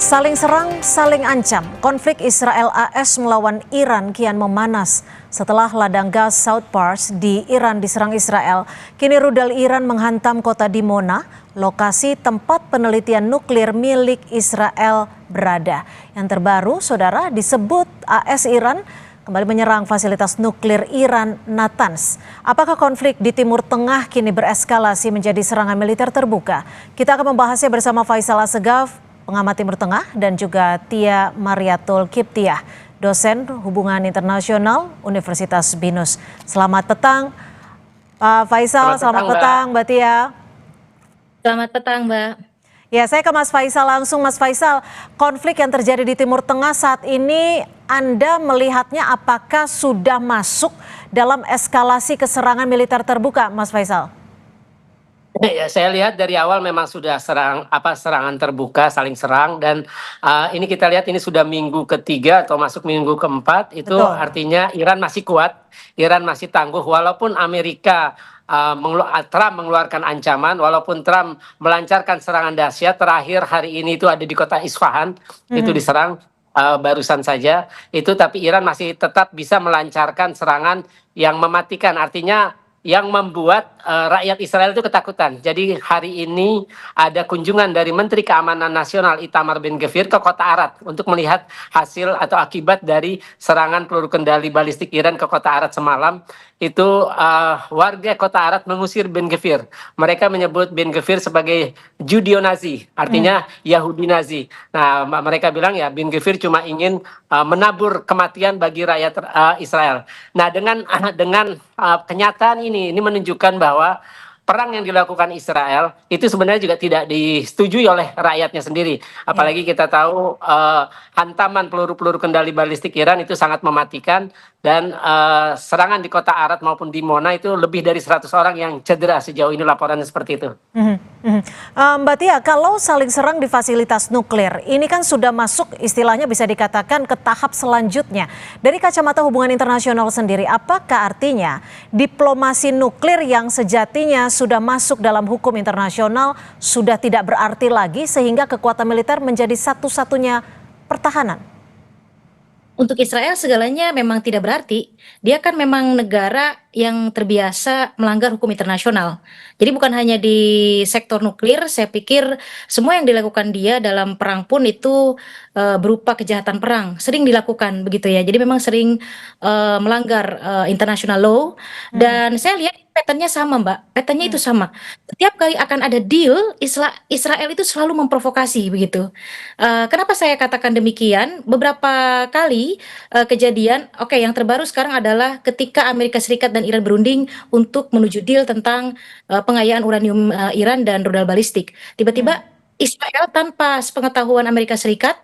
Saling serang, saling ancam. Konflik Israel-AS melawan Iran kian memanas. Setelah ladang gas South Pars di Iran diserang Israel, kini rudal Iran menghantam kota Dimona, lokasi tempat penelitian nuklir milik Israel berada. Yang terbaru, saudara, disebut AS Iran kembali menyerang fasilitas nuklir Iran Natanz. Apakah konflik di Timur Tengah kini bereskalasi menjadi serangan militer terbuka? Kita akan membahasnya bersama Faisal Assegaf, pengamat Timur Tengah, dan juga Tia Mariatul Kiptiah, dosen hubungan internasional Universitas Binus. Selamat petang Pak Faisal, selamat petang Mbak Tia. Selamat petang Mbak. Ya, saya ke Mas Faisal langsung. Mas Faisal, konflik yang terjadi di Timur Tengah saat ini Anda melihatnya apakah sudah masuk dalam eskalasi keserangan militer terbuka, Mas Faisal? Ya, saya lihat dari awal memang sudah serangan terbuka, saling serang, dan ini kita lihat ini sudah minggu ketiga atau masuk minggu keempat. Itu Betul. artinya Iran masih kuat, Iran masih tangguh, walaupun Amerika Trump mengeluarkan ancaman, walaupun Trump melancarkan serangan dahsyat. Terakhir hari ini itu ada di kota Isfahan, itu diserang barusan saja itu, tapi Iran masih tetap bisa melancarkan serangan yang mematikan, artinya yang membuat rakyat Israel itu ketakutan. Jadi hari ini ada kunjungan dari Menteri Keamanan Nasional Itamar Ben-Gvir ke kota Arad untuk melihat hasil atau akibat dari serangan peluru kendali balistik Iran ke kota Arad semalam. Itu warga kota Arad mengusir Ben-Gvir. Mereka menyebut Ben-Gvir sebagai Judeo-Nazi, artinya Yahudi Nazi. Nah, mereka bilang ya Ben-Gvir cuma ingin menabur kematian bagi rakyat Israel. Nah, dengan kenyataan ini menunjukkan bahwa perang yang dilakukan Israel itu sebenarnya juga tidak disetujui oleh rakyatnya sendiri. Apalagi kita tahu hantaman peluru-peluru kendali balistik Iran itu sangat mematikan, dan serangan di kota Arad maupun di Mona itu lebih dari 100 orang yang cedera sejauh ini, laporannya seperti itu. Mbak Tia, kalau saling serang di fasilitas nuklir, ini kan sudah masuk istilahnya bisa dikatakan ke tahap selanjutnya. Dari kacamata hubungan internasional sendiri, apakah artinya diplomasi nuklir yang sejatinya sudah masuk dalam hukum internasional sudah tidak berarti lagi sehingga kekuatan militer menjadi satu-satunya pertahanan? Untuk Israel segalanya memang tidak berarti. Dia kan memang negara yang terbiasa melanggar hukum internasional. Jadi bukan hanya di sektor nuklir, saya pikir semua yang dilakukan dia dalam perang pun itu berupa kejahatan perang. Sering dilakukan begitu ya. Jadi memang sering melanggar international law. Dan saya lihat patternnya sama Mbak, patternnya itu sama. Setiap kali akan ada deal, Israel itu selalu memprovokasi begitu. Kenapa saya katakan demikian? Beberapa kali kejadian, oke, yang terbaru sekarang adalah ketika Amerika Serikat dan Iran berunding untuk menuju deal tentang pengayaan uranium Iran dan rudal balistik. Tiba-tiba Israel tanpa sepengetahuan Amerika Serikat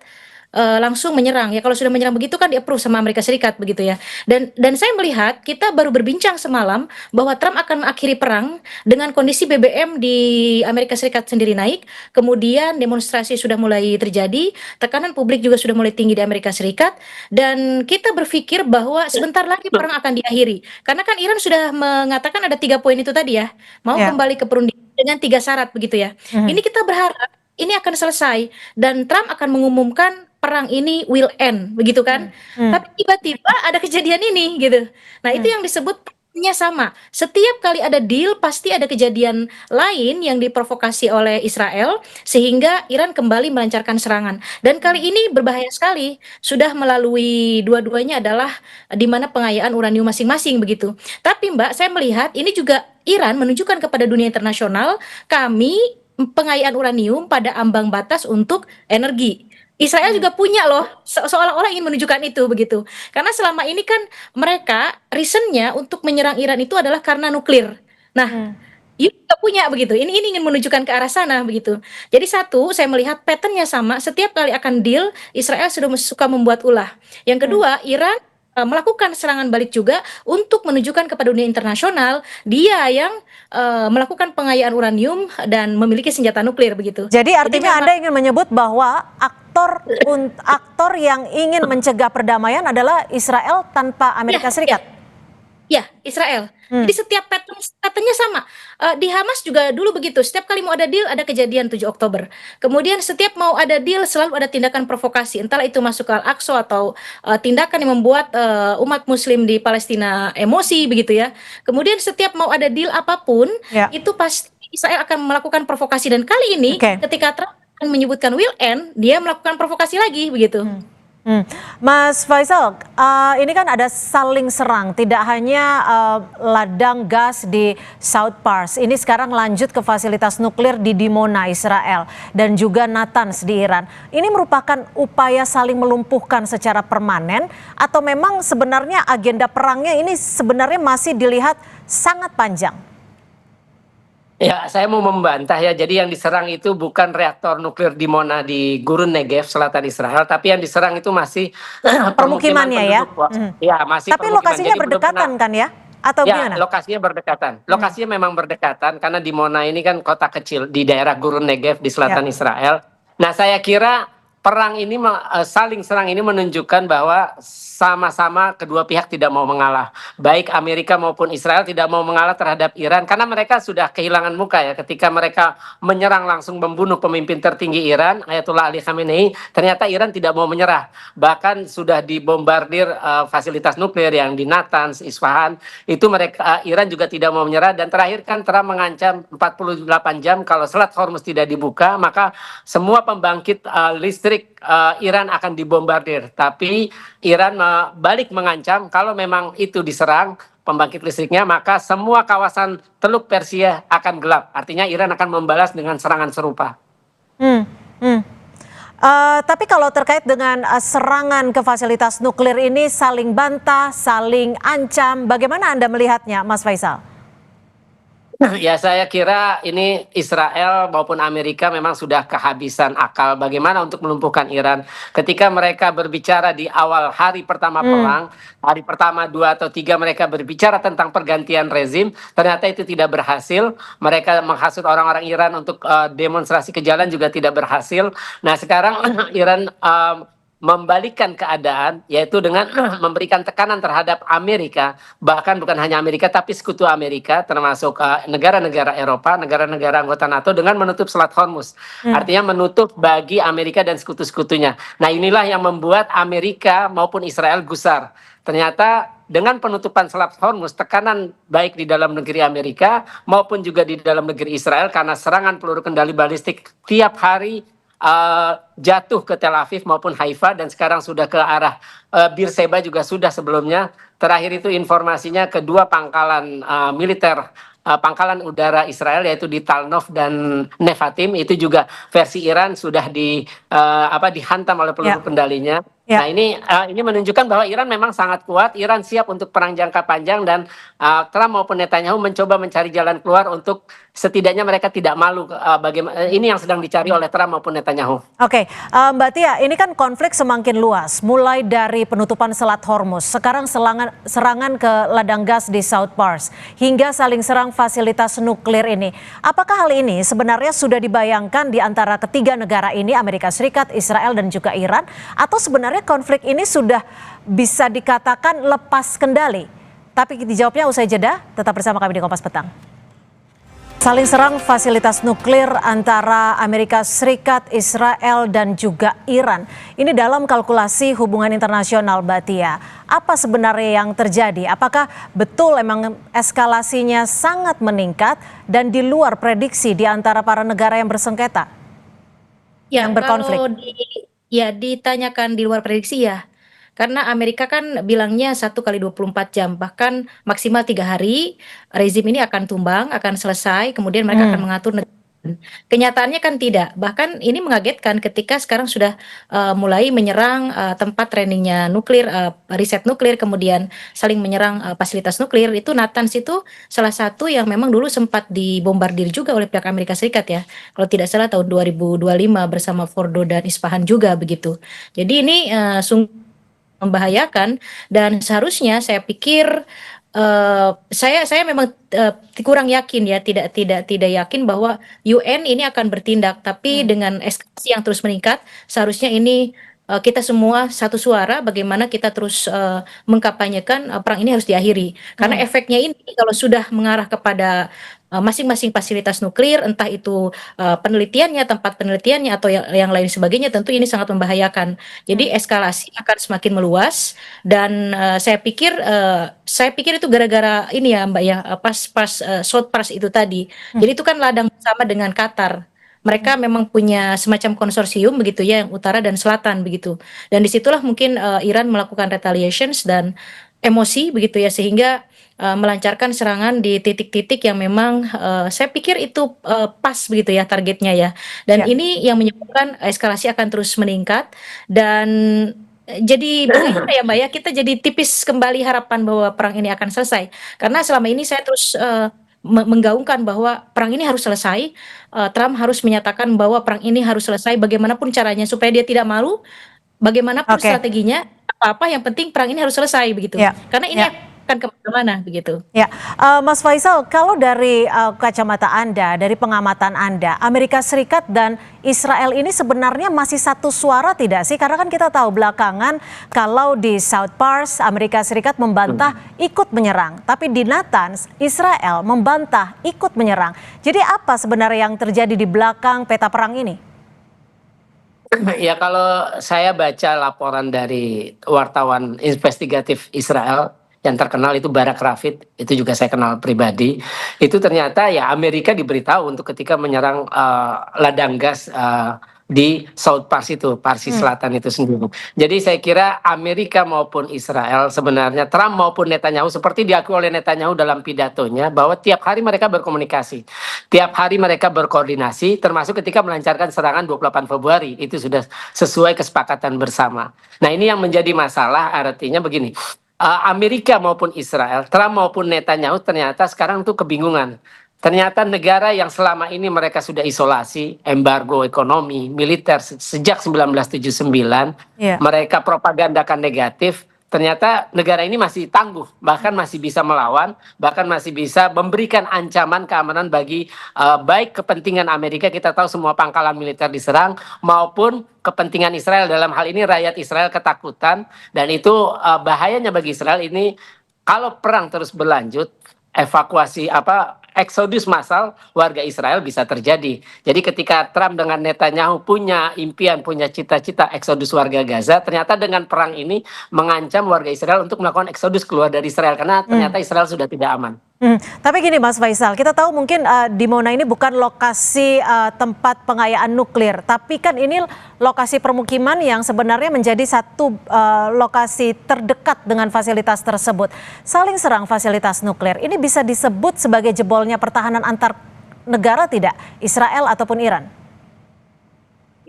langsung menyerang. Ya kalau sudah menyerang begitu kan di-approve sama Amerika Serikat begitu ya. Dan saya melihat kita baru berbincang semalam bahwa Trump akan mengakhiri perang dengan kondisi BBM di Amerika Serikat sendiri naik, kemudian demonstrasi sudah mulai terjadi, tekanan publik juga sudah mulai tinggi di Amerika Serikat, dan kita berpikir bahwa sebentar lagi perang akan diakhiri. Karena kan Iran sudah mengatakan ada 3 poin itu tadi ya, mau kembali ke perundingan dengan 3 syarat begitu ya. Ini kita berharap ini akan selesai dan Trump akan mengumumkan perang ini will end begitu kan. Tapi tiba-tiba ada kejadian ini gitu. Nah, itu yang disebut perangnya sama. Setiap kali ada deal pasti ada kejadian lain yang diprovokasi oleh Israel sehingga Iran kembali melancarkan serangan. Dan kali ini berbahaya sekali. Sudah melalui dua-duanya adalah di mana pengayaan uranium masing-masing begitu. Tapi Mbak, saya melihat ini juga Iran menunjukkan kepada dunia internasional, kami pengayaan uranium pada ambang batas untuk energi. Israel juga punya loh, seolah-olah ingin menunjukkan itu begitu. Karena selama ini kan mereka reasonnya untuk menyerang Iran itu adalah karena nuklir. Nah, juga punya begitu. Ini ingin menunjukkan ke arah sana begitu. Jadi satu, saya melihat patternnya sama. Setiap kali akan deal, Israel sudah suka membuat ulah. Yang kedua, Iran melakukan serangan balik juga untuk menunjukkan kepada dunia internasional dia yang melakukan pengayaan uranium dan memiliki senjata nuklir begitu. Jadi artinya Anda ingin menyebut bahwa aktor yang ingin mencegah perdamaian adalah Israel tanpa Amerika Serikat? Ya, Israel. Hmm. Jadi setiap pattern-nya sama. Di Hamas juga dulu begitu. Setiap kali mau ada deal, ada kejadian 7 Oktober. Kemudian setiap mau ada deal, selalu ada tindakan provokasi. Entahlah itu masuk ke Al-Aqsa atau tindakan yang membuat umat Muslim di Palestina emosi begitu ya. Kemudian setiap mau ada deal apapun, Ya, itu pasti Israel akan melakukan provokasi. Dan kali ini, oke. ketika Trump akan menyebutkan will end, dia melakukan provokasi lagi begitu. Hmm. Mas Faisal, ini kan ada saling serang, tidak hanya ladang gas di South Pars, ini sekarang lanjut ke fasilitas nuklir di Dimona, Israel, dan juga Natanz di Iran. Ini merupakan upaya saling melumpuhkan secara permanen, atau memang sebenarnya agenda perangnya ini sebenarnya masih dilihat sangat panjang? Ya, saya mau membantah ya. Jadi yang diserang itu bukan reaktor nuklir Dimona di Gurun Negev, selatan Israel, tapi yang diserang itu masih permukiman Permukimannya ya? penduduk. Ya, masih Tapi permukiman. lokasinya Jadi belum berdekatan pernah. kan ya? Atau Ya, gimana? lokasinya berdekatan. Lokasinya memang berdekatan karena Dimona ini kan kota kecil di daerah Gurun Negev di Ya. selatan Israel. Nah, saya kira perang ini saling serang ini menunjukkan bahwa sama-sama kedua pihak tidak mau mengalah. Baik Amerika maupun Israel tidak mau mengalah terhadap Iran karena mereka sudah kehilangan muka ya ketika mereka menyerang langsung membunuh pemimpin tertinggi Iran, Ayatollah Ali Khamenei. Ternyata Iran tidak mau menyerah. Bahkan sudah dibombardir fasilitas nuklir yang di Natanz, Isfahan. Itu mereka Iran juga tidak mau menyerah dan terakhir kan Trump mengancam 48 jam kalau Selat Hormuz tidak dibuka maka semua pembangkit listrik Iran akan dibombardir. Tapi Iran balik mengancam kalau memang itu diserang pembangkit listriknya maka semua kawasan Teluk Persia akan gelap. Artinya Iran akan membalas dengan serangan serupa. Hmm, hmm. Tapi kalau terkait dengan serangan ke fasilitas nuklir ini saling bantah, saling ancam, bagaimana Anda melihatnya, Mas Faisal? Ya, saya kira ini Israel maupun Amerika memang sudah kehabisan akal bagaimana untuk melumpuhkan Iran. Ketika mereka berbicara di awal hari pertama perang, hari pertama 2 atau 3 mereka berbicara tentang pergantian rezim, ternyata itu tidak berhasil. Mereka menghasut orang-orang Iran untuk demonstrasi ke jalan juga tidak berhasil. Nah, sekarang Iran membalikkan keadaan yaitu dengan memberikan tekanan terhadap Amerika, bahkan bukan hanya Amerika tapi sekutu Amerika termasuk negara-negara Eropa, negara-negara anggota NATO dengan menutup Selat Hormuz. Artinya menutup bagi Amerika dan sekutu-sekutunya. Nah, inilah yang membuat Amerika maupun Israel gusar. Ternyata dengan penutupan Selat Hormuz, tekanan baik di dalam negeri Amerika maupun juga di dalam negeri Israel karena serangan peluru kendali balistik tiap hari jatuh ke Tel Aviv maupun Haifa dan sekarang sudah ke arah Beersheba juga sudah sebelumnya. Terakhir itu informasinya kedua pangkalan militer pangkalan udara Israel yaitu di Talnov dan Nevatim itu juga versi Iran sudah dihantam oleh peluru kendalinya. Ya. Nah, ini menunjukkan bahwa Iran memang sangat kuat. Iran siap untuk perang jangka panjang dan Trump maupun Netanyahu mencoba mencari jalan keluar untuk setidaknya mereka tidak malu. Bagaimana ini yang sedang dicari oleh Trump maupun Netanyahu. Oke, Mbak Tia, ini kan konflik semakin luas, mulai dari penutupan Selat Hormuz, sekarang serangan ke ladang gas di South Pars, hingga saling serang fasilitas nuklir ini. Apakah hal ini sebenarnya sudah dibayangkan di antara ketiga negara ini, Amerika Serikat, Israel, dan juga Iran, atau sebenarnya konflik ini sudah bisa dikatakan lepas kendali? Tapi dijawabnya usai jeda, tetap bersama kami di Kompas Petang. Saling serang fasilitas nuklir antara Amerika Serikat, Israel, dan juga Iran. Ini dalam kalkulasi hubungan internasional, Mbak Tia. Apa sebenarnya yang terjadi? Apakah betul emang eskalasinya sangat meningkat dan di luar prediksi di antara para negara yang bersengketa? Ya, yang berkonflik? kalau ditanyakan di luar prediksi ya. Karena Amerika kan bilangnya 1 kali 24 jam, bahkan maksimal 3 hari, rezim ini akan tumbang, akan selesai, kemudian mereka akan mengatur negara. Kenyataannya kan tidak. Bahkan ini mengagetkan ketika sekarang sudah mulai menyerang tempat trainingnya nuklir, riset nuklir, kemudian saling menyerang fasilitas nuklir. Itu Natanz itu salah satu yang memang dulu sempat dibombardir juga oleh pihak Amerika Serikat ya. Kalau tidak salah tahun 2025 bersama Fordo dan Isfahan juga begitu. Jadi ini sungguh membahayakan dan seharusnya saya pikir saya memang kurang yakin ya, tidak yakin bahwa UN ini akan bertindak, tapi dengan eskalasi yang terus meningkat seharusnya ini kita semua satu suara bagaimana kita terus mengkampanyekan perang ini harus diakhiri. Karena efeknya ini kalau sudah mengarah kepada masing-masing fasilitas nuklir, entah itu penelitiannya, tempat penelitiannya atau yang lain sebagainya, tentu ini sangat membahayakan. Jadi eskalasi akan semakin meluas dan saya pikir itu gara-gara ini ya Mbak ya, pas South Pars itu tadi. Jadi itu kan ladang bersama dengan Qatar. Mereka memang punya semacam konsorsium begitu ya, yang utara dan selatan begitu. Dan disitulah mungkin Iran melakukan retaliations dan emosi begitu ya, sehingga melancarkan serangan di titik-titik yang memang saya pikir itu pas begitu ya targetnya ya. Dan Ya. ini yang menyebabkan eskalasi akan terus meningkat dan jadi bagaimana ya Mbak ya, kita jadi tipis kembali harapan bahwa perang ini akan selesai. Karena selama ini saya terus menggaungkan bahwa perang ini harus selesai. Trump harus menyatakan bahwa perang ini harus selesai bagaimanapun caranya supaya dia tidak malu, bagaimanapun Oke. strateginya, apa-apa yang penting perang ini harus selesai begitu. Ya. Karena ini Ya. akan kemana-mana begitu. Ya, Mas Faisal, kalau dari kacamata Anda, dari pengamatan Anda, Amerika Serikat dan Israel ini sebenarnya masih satu suara tidak sih? Karena kan kita tahu belakangan kalau di South Pars, Amerika Serikat membantah ikut menyerang. Tapi di Natanz, Israel membantah ikut menyerang. Jadi apa sebenarnya yang terjadi di belakang peta perang ini? Ya kalau saya baca laporan dari wartawan investigatif Israel yang terkenal itu Barak Ravid, itu juga saya kenal pribadi, itu ternyata ya Amerika diberitahu untuk ketika menyerang ladang gas di South Pars itu, Parsi Selatan itu sendiri. Jadi saya kira Amerika maupun Israel sebenarnya, Trump maupun Netanyahu, seperti diakui oleh Netanyahu dalam pidatonya, bahwa tiap hari mereka berkomunikasi, tiap hari mereka berkoordinasi, termasuk ketika melancarkan serangan 28 Februari, itu sudah sesuai kesepakatan bersama. Nah ini yang menjadi masalah, artinya begini, Amerika maupun Israel, Trump maupun Netanyahu ternyata sekarang tuh kebingungan. Ternyata negara yang selama ini mereka sudah isolasi, embargo ekonomi, militer sejak 1979, Iya. mereka propagandakan negatif, ternyata negara ini masih tangguh, bahkan masih bisa melawan, bahkan masih bisa memberikan ancaman keamanan bagi baik kepentingan Amerika, kita tahu semua pangkalan militer diserang, maupun kepentingan Israel, dalam hal ini rakyat Israel ketakutan, dan itu bahayanya bagi Israel ini kalau perang terus berlanjut, evakuasi eksodus massal warga Israel bisa terjadi. Jadi ketika Trump dengan Netanyahu punya impian, punya cita-cita eksodus warga Gaza, ternyata dengan perang ini mengancam warga Israel untuk melakukan eksodus keluar dari Israel karena ternyata Israel sudah tidak aman. Tapi gini Mas Faisal, kita tahu mungkin Dimona ini bukan lokasi tempat pengayaan nuklir, tapi kan ini lokasi permukiman yang sebenarnya menjadi satu lokasi terdekat dengan fasilitas tersebut. Saling serang fasilitas nuklir, ini bisa disebut sebagai jebolnya pertahanan antar negara tidak? Israel ataupun Iran?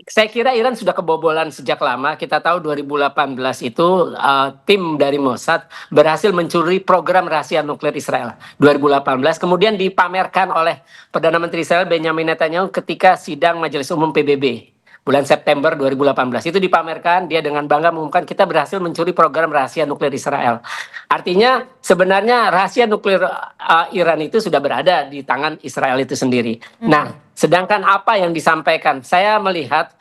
Saya kira Iran sudah kebobolan sejak lama. Kita tahu 2018 itu tim dari Mossad berhasil mencuri program rahasia nuklir Israel. 2018 kemudian dipamerkan oleh Perdana Menteri Israel Benjamin Netanyahu ketika sidang Majelis Umum PBB. Bulan September 2018 itu dipamerkan, dia dengan bangga mengumumkan kita berhasil mencuri program rahasia nuklir Israel. Artinya sebenarnya rahasia nuklir Iran itu sudah berada di tangan Israel itu sendiri. Nah, sedangkan apa yang disampaikan, saya melihat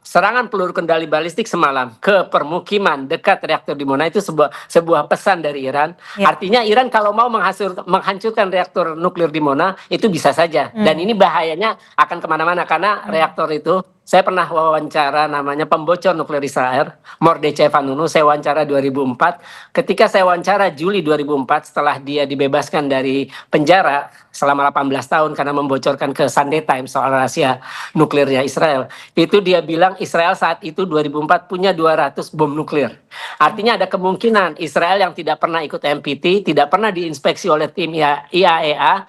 serangan peluru kendali balistik semalam ke permukiman dekat reaktor Dimona itu sebuah pesan dari Iran. Ya. Artinya Iran kalau mau menghancurkan reaktor nuklir Dimona itu bisa saja. Dan ini bahayanya akan kemana-mana karena reaktor itu, saya pernah wawancara namanya pembocor nuklir Israel, Mordechai Vanunu, saya wawancara 2004. Ketika saya wawancara Juli 2004 setelah dia dibebaskan dari penjara selama 18 tahun karena membocorkan ke Sunday Times soal rahasia nuklirnya Israel. Itu dia bilang Israel saat itu 2004 punya 200 bom nuklir. Artinya ada kemungkinan Israel yang tidak pernah ikut NPT, tidak pernah diinspeksi oleh tim IAEA,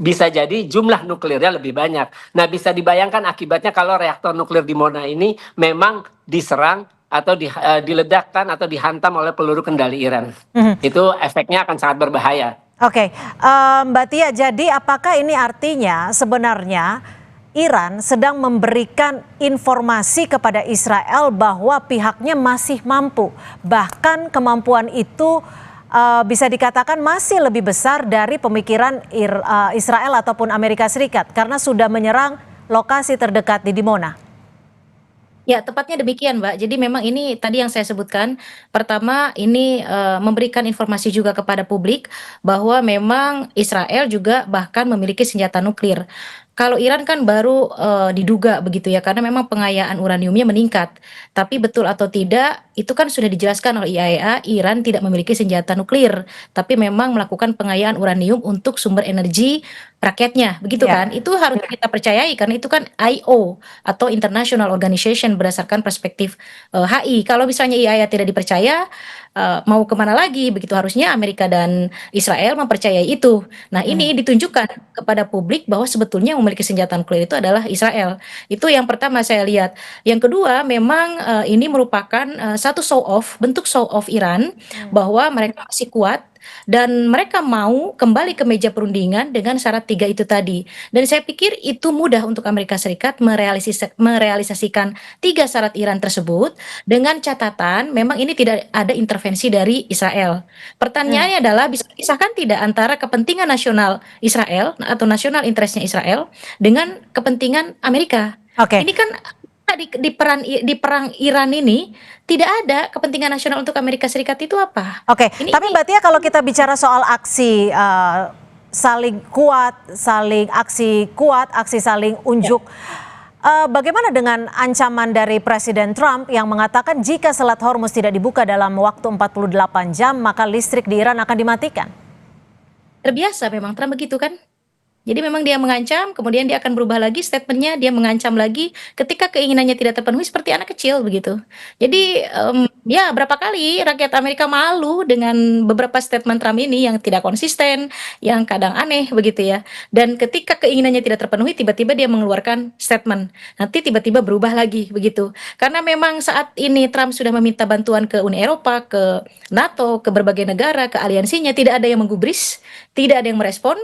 bisa jadi jumlah nuklirnya lebih banyak. Nah, bisa dibayangkan akibatnya kalau reaktor nuklir Dimona ini memang diserang atau diledakkan atau dihantam oleh peluru kendali Iran. Itu efeknya akan sangat berbahaya. Oke, Mbak Tia, jadi apakah ini artinya sebenarnya Iran sedang memberikan informasi kepada Israel bahwa pihaknya masih mampu, bahkan kemampuan itu bisa dikatakan masih lebih besar dari pemikiran Israel ataupun Amerika Serikat karena sudah menyerang lokasi terdekat di Dimona? Ya, tepatnya demikian, Mbak. Jadi memang ini tadi yang saya sebutkan, pertama ini, memberikan informasi juga kepada publik bahwa memang Israel juga bahkan memiliki senjata nuklir. Kalau Iran kan baru, diduga begitu ya, karena memang pengayaan uraniumnya meningkat. Tapi betul atau tidak, itu kan sudah dijelaskan oleh IAEA, Iran tidak memiliki senjata nuklir, tapi memang melakukan pengayaan uranium untuk sumber energi rakyatnya, begitu Ya. kan? Itu harus kita percayai karena itu kan IO atau International Organization berdasarkan perspektif HI. Kalau misalnya IAEA tidak dipercaya, mau kemana lagi? Begitu harusnya Amerika dan Israel mempercayai itu. Nah, Hmm. ini ditunjukkan kepada publik bahwa sebetulnya yang memiliki senjata nuklir itu adalah Israel. Itu yang pertama saya lihat. Yang kedua, memang ini merupakan satu show off, bentuk show off Iran bahwa mereka masih kuat dan mereka mau kembali ke meja perundingan dengan syarat tiga itu tadi. Dan saya pikir itu mudah untuk Amerika Serikat merealisasikan tiga syarat Iran tersebut dengan catatan memang ini tidak ada intervensi dari Israel. Hmm. Pertanyaannya adalah bisa dipisahkan tidak antara kepentingan nasional Israel atau nasional interestnya Israel dengan kepentingan Amerika. Oke. Ini kan di perang Iran ini tidak ada kepentingan nasional untuk Amerika Serikat itu apa? Oke, Ini tapi ini Mbak Tia kalau kita bicara soal aksi saling kuat, aksi saling ya. unjuk, bagaimana dengan ancaman dari Presiden Trump yang mengatakan jika Selat Hormuz tidak dibuka dalam waktu 48 jam, maka listrik di Iran akan dimatikan? Terbiasa memang Trump begitu kan? Jadi memang dia mengancam, kemudian dia akan berubah lagi statementnya, dia mengancam lagi ketika keinginannya tidak terpenuhi seperti anak kecil begitu. Jadi ya berapa kali rakyat Amerika malu dengan beberapa statement Trump ini yang tidak konsisten, yang kadang aneh begitu ya. Dan ketika keinginannya tidak terpenuhi, tiba-tiba dia mengeluarkan statement. Nanti tiba-tiba berubah lagi begitu. Karena memang saat ini Trump sudah meminta bantuan ke Uni Eropa, ke NATO, ke berbagai negara, ke aliansinya, tidak ada yang menggubris, tidak ada yang merespon.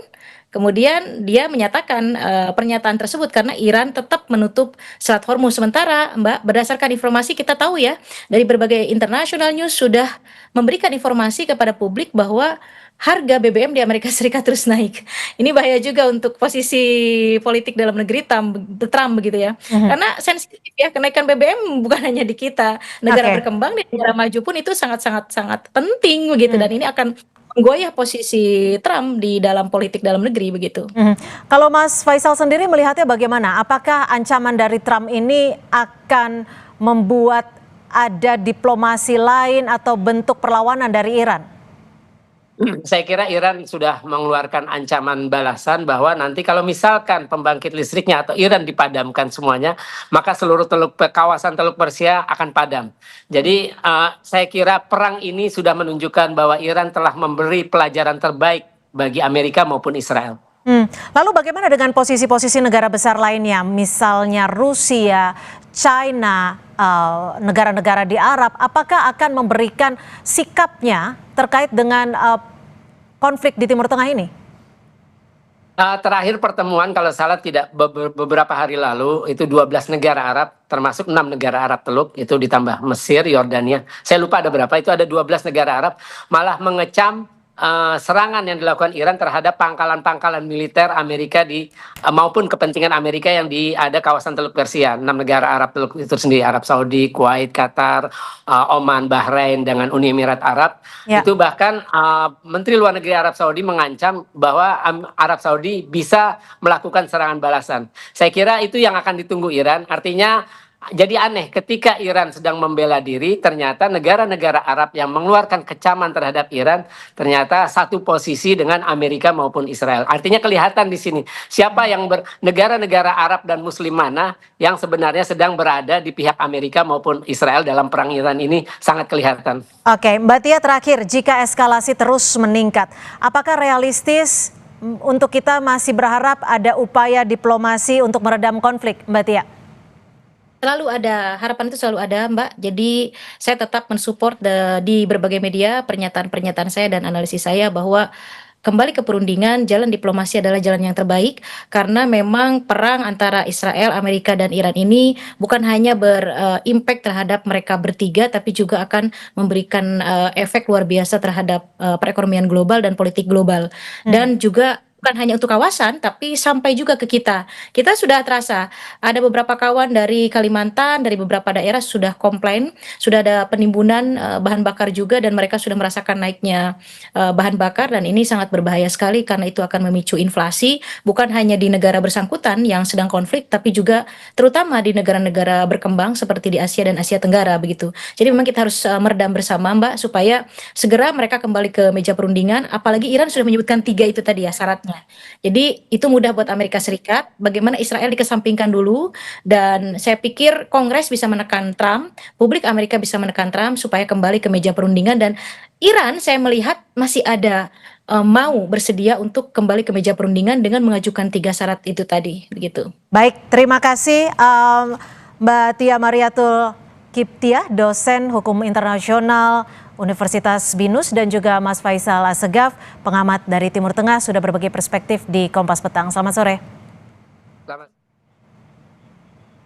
Kemudian dia menyatakan pernyataan tersebut karena Iran tetap menutup Selat Hormuz. Sementara, Mbak, berdasarkan informasi kita tahu ya, dari berbagai international news sudah memberikan informasi kepada publik bahwa harga BBM di Amerika Serikat terus naik. Ini bahaya juga untuk posisi politik dalam negeri Trump begitu ya. Mhm. Karena sensitif ya, kenaikan BBM bukan hanya di kita, negara Oke. berkembang di negara maju pun itu sangat sangat sangat penting begitu Hmm. dan ini akan menggoyah posisi Trump di dalam politik dalam negeri begitu. Mhm. Kalau Mas Faisal sendiri melihatnya bagaimana? Apakah ancaman dari Trump ini akan membuat ada diplomasi lain atau bentuk perlawanan dari Iran? Saya kira Iran sudah mengeluarkan ancaman balasan bahwa nanti kalau misalkan pembangkit listriknya atau Iran dipadamkan semuanya, maka seluruh kawasan Teluk Persia akan padam. Jadi saya kira perang ini sudah menunjukkan bahwa Iran telah memberi pelajaran terbaik bagi Amerika maupun Israel. Lalu bagaimana dengan posisi-posisi negara besar lainnya, misalnya Rusia, China, negara-negara di Arab, apakah akan memberikan sikapnya terkait dengan konflik di Timur Tengah ini? Terakhir pertemuan kalau salah tidak beberapa hari lalu itu 12 negara Arab termasuk 6 negara Arab Teluk itu ditambah Mesir, Yordania. Saya lupa ada berapa itu ada 12 negara Arab malah mengecam serangan yang dilakukan Iran terhadap pangkalan-pangkalan militer Amerika maupun kepentingan Amerika yang ada kawasan Teluk Persia. 6 negara Arab Teluk itu sendiri, Arab Saudi, Kuwait, Qatar, Oman, Bahrain dengan Uni Emirat Arab. Ya. Itu bahkan Menteri Luar Negeri Arab Saudi mengancam bahwa Arab Saudi bisa melakukan serangan balasan. Saya kira itu yang akan ditunggu Iran. Artinya jadi aneh ketika Iran sedang membela diri, ternyata negara-negara Arab yang mengeluarkan kecaman terhadap Iran ternyata satu posisi dengan Amerika maupun Israel. Artinya kelihatan di sini siapa yang negara-negara Arab dan Muslim mana yang sebenarnya sedang berada di pihak Amerika maupun Israel dalam perang Iran ini sangat kelihatan. Oke, Mbak Tia terakhir, jika eskalasi terus meningkat, apakah realistis untuk kita masih berharap ada upaya diplomasi untuk meredam konflik, Mbak Tia? Selalu ada, harapan itu selalu ada, Mbak. Jadi saya tetap mensupport di berbagai media pernyataan-pernyataan saya dan analisis saya bahwa kembali ke perundingan, jalan diplomasi adalah jalan yang terbaik karena memang perang antara Israel, Amerika dan Iran ini bukan hanya berimpact terhadap mereka bertiga tapi juga akan memberikan efek luar biasa terhadap perekonomian global dan politik global dan juga bukan hanya untuk kawasan, tapi sampai juga ke kita. Kita sudah terasa, ada beberapa kawan dari Kalimantan, dari beberapa daerah sudah komplain, sudah ada penimbunan bahan bakar juga, dan mereka sudah merasakan naiknya bahan bakar, dan ini sangat berbahaya sekali karena itu akan memicu inflasi, bukan hanya di negara bersangkutan yang sedang konflik, tapi juga terutama di negara-negara berkembang seperti di Asia dan Asia Tenggara begitu. Jadi memang kita harus meredam bersama, Mbak, supaya segera mereka kembali ke meja perundingan, apalagi Iran sudah menyebutkan 3 itu tadi ya syaratnya. Jadi itu mudah buat Amerika Serikat, bagaimana Israel dikesampingkan dulu, dan saya pikir Kongres bisa menekan Trump, publik Amerika bisa menekan Trump supaya kembali ke meja perundingan, dan Iran saya melihat masih ada mau bersedia untuk kembali ke meja perundingan dengan mengajukan 3 syarat itu tadi, begitu. Baik, terima kasih Mbak Tia Mariatul Kiptiah, dosen hukum internasional Universitas Binus, dan juga Mas Faisal Assegaf, pengamat dari Timur Tengah, sudah berbagi perspektif di Kompas Petang. Selamat sore. Selamat.